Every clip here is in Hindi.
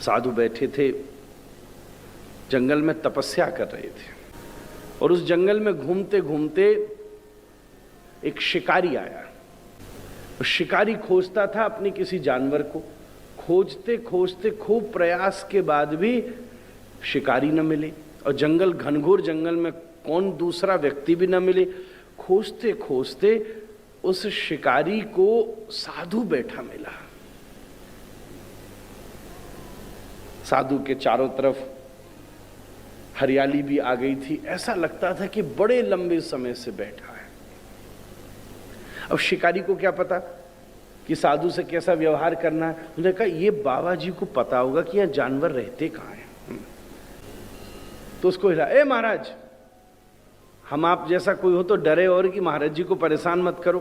साधु बैठे थे, जंगल में तपस्या कर रहे थे, और उस जंगल में घूमते घूमते एक शिकारी आया। और शिकारी खोजता था अपने किसी जानवर को, खोजते खोजते खूब प्रयास के बाद भी शिकारी न मिले, और जंगल घनघोर जंगल में कौन दूसरा व्यक्ति भी न मिले। खोजते खोजते उस शिकारी को साधु बैठा मिला। साधु के चारों तरफ हरियाली भी आ गई थी, ऐसा लगता था कि बड़े लंबे समय से बैठा है। अब शिकारी को क्या पता कि साधु से कैसा व्यवहार करना है। उन्होंने कहा ये बाबा जी को पता होगा कि यहाँ जानवर रहते कहाँ हैं। तो उसको हिला, ए महाराज, हम आप जैसा कोई हो तो डरे और कि महाराज जी को परेशान मत करो।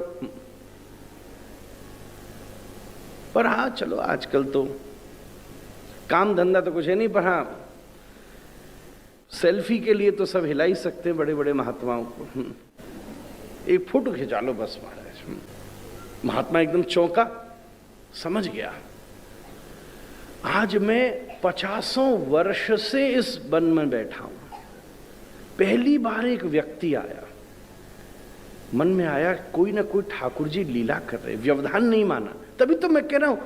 पर हाँ चलो, आजकल तो काम धंधा तो कुछ है नहीं, पर हाँ सेल्फी के लिए तो सब हिला ही सकते हैं बड़े बड़े महात्माओं को। एक फोटो खिंचा लो बस महाराज। महात्मा एकदम चौंका, समझ गया आज मैं 50 वर्ष से इस वन में बैठा हूं, पहली बार एक व्यक्ति आया, मन में आया कोई ना कोई ठाकुर जी लीला कर रहे, व्यवधान नहीं माना। तभी तो मैं कह रहा हूं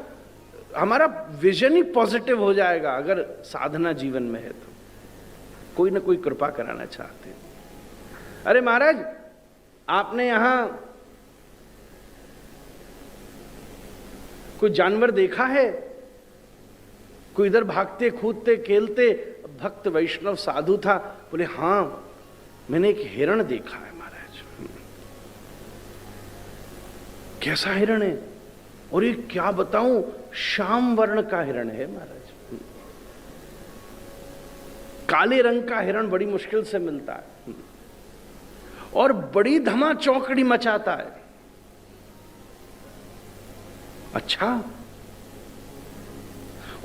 हमारा विजन ही पॉजिटिव हो जाएगा अगर साधना जीवन में है तो। कोई ना कोई कृपा कराना चाहते हैं। अरे महाराज, आपने यहां कोई जानवर देखा है? कोई इधर भागते कूदते खेलते भक्त वैष्णव साधु था, बोले हां मैंने एक हिरण देखा है महाराज। कैसा हिरण है? और ये क्या बताऊं, श्याम वर्ण का हिरण है महाराज। काले रंग का हिरण बड़ी मुश्किल से मिलता है, और बड़ी धमा चौकड़ी मचाता है। अच्छा,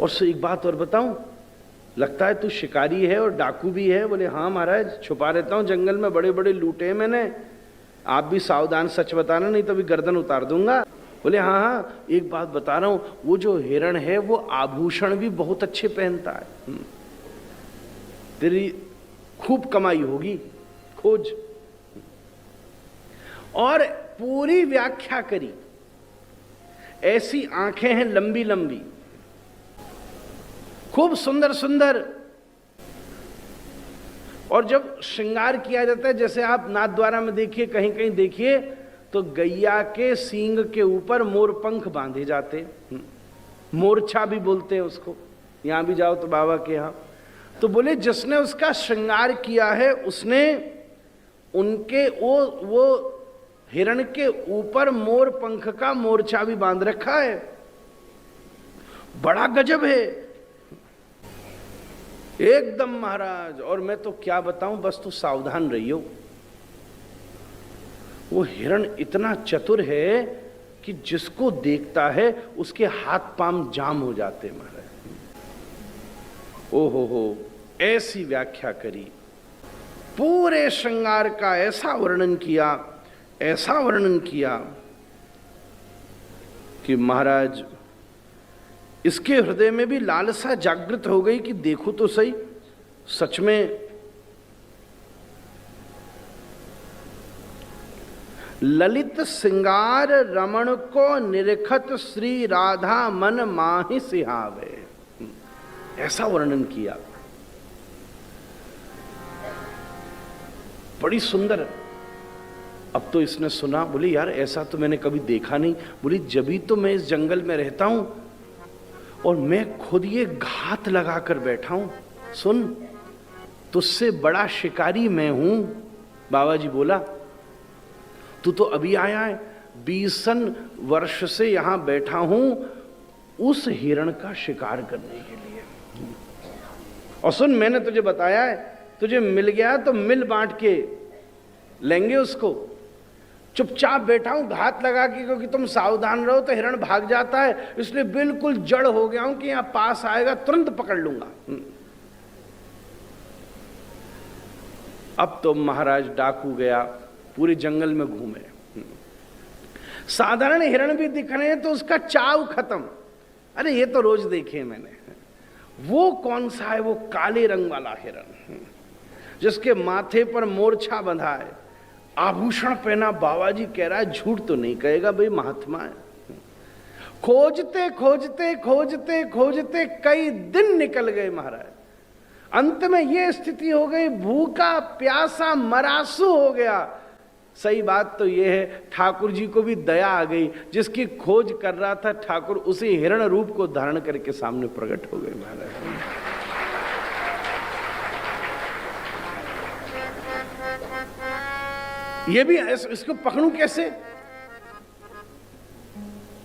और से एक बात और बताऊं, लगता है तू शिकारी है और डाकू भी है। बोले हाँ महाराज, छुपा रहता हूं जंगल में, बड़े बड़े लूटे हैं मैंने, आप भी सावधान, सच बताना नहीं तो भी गर्दन उतार दूंगा। बोले हाँ हाँ, एक बात बता रहा हूं, वो जो हिरण है वो आभूषण भी बहुत अच्छे पहनता है, तेरी खूब कमाई होगी, खोज। और पूरी व्याख्या करी, ऐसी आंखें हैं लंबी लंबी, खूब सुंदर सुंदर, और जब श्रृंगार किया जाता है, जैसे आप नाथद्वारा में देखिए, कहीं कहीं देखिए तो गैया के सींग के ऊपर मोर पंख बांधे जाते, मोरछा भी बोलते हैं उसको। यहां भी जाओ तो बाबा के यहां, तो बोले जिसने उसका श्रृंगार किया है उसने उनके वो हिरण के ऊपर मोर पंख का मोरछा भी बांध रखा है। बड़ा गजब है एकदम महाराज। और मैं तो क्या बताऊं, बस तू सावधान रहियो। वो हिरण इतना चतुर है कि जिसको देखता है उसके हाथ पांव जाम हो जाते महाराज। हो, ऐसी व्याख्या करी, पूरे श्रृंगार का ऐसा वर्णन किया, ऐसा वर्णन किया कि महाराज इसके हृदय में भी लालसा जागृत हो गई कि देखो तो सही, सच में ललित सिंगार रमण को निरखत श्री राधा मन माहि सिहावे, ऐसा वर्णन किया। बड़ी सुंदर। अब तो इसने सुना, बोली यार ऐसा तो मैंने कभी देखा नहीं। बोली जभी तो मैं इस जंगल में रहता हूं और मैं खुद ये घात लगाकर बैठा हूं। सुन, तुझसे बड़ा शिकारी मैं हूं। बाबा जी बोला तू तो अभी आया है, 20 वर्ष से यहां बैठा हूं उस हिरण का शिकार करने के लिए। और सुन, मैंने तुझे बताया है, तुझे मिल गया तो मिल बांट के लेंगे उसको। चुपचाप बैठा हूं घात लगा के, क्योंकि तुम सावधान रहो तो हिरण भाग जाता है, इसलिए बिल्कुल जड़ हो गया हूं कि यहां पास आएगा तुरंत पकड़ लूंगा। अब तो महाराज डाकू गया, पूरे जंगल में घूमे। साधारण हिरण भी दिख रहे हैं तो उसका चाव खत्म। अरे ये तो रोज देखे मैंने। वो कौन सा है? वो काले रंग वाला हिरण, जिसके माथे पर मोरछा बंधा है, आभूषण पहना। बाबा जी कह रहा है झूठ तो नहीं कहेगा भाई, महात्मा है। खोजते खोजते खोजते खोजते कई दिन निकल गए महाराज। अंत में यह स्थिति हो गई, भूखा प्यासा मरासू हो गया। सही बात तो यह है, ठाकुर जी को भी दया आ गई। जिसकी खोज कर रहा था ठाकुर, उसी हिरण रूप को धारण करके सामने प्रकट हो गए महाराज। ये भी इसको पकड़ूं कैसे?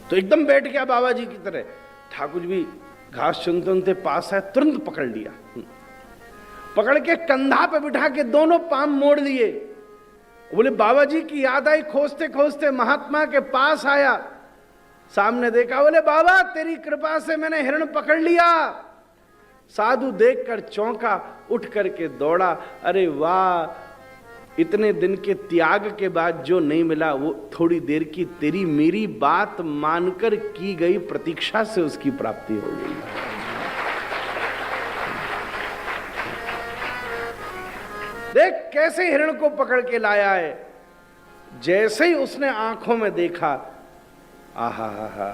तो एकदम बैठ गया बाबा जी की तरह। ठाकुर जी भी घास चुनते पास आए, तुरंत पकड़ लिया। पकड़ के कंधा पे बिठा के दोनों पांव मोड़ लिए। बोले बाबा जी की याद आई, खोजते खोजते महात्मा के पास आया, सामने देखा। बोले बाबा तेरी कृपा से मैंने हिरण पकड़ लिया। साधु देखकर चौंका, उठ करके दौड़ा। अरे वाह, इतने दिन के त्याग के बाद जो नहीं मिला, वो थोड़ी देर की तेरी मेरी बात मानकर की गई प्रतीक्षा से उसकी प्राप्ति हो गई। देख कैसे हिरण को पकड़ के लाया है। जैसे ही उसने आंखों में देखा, आहा हा,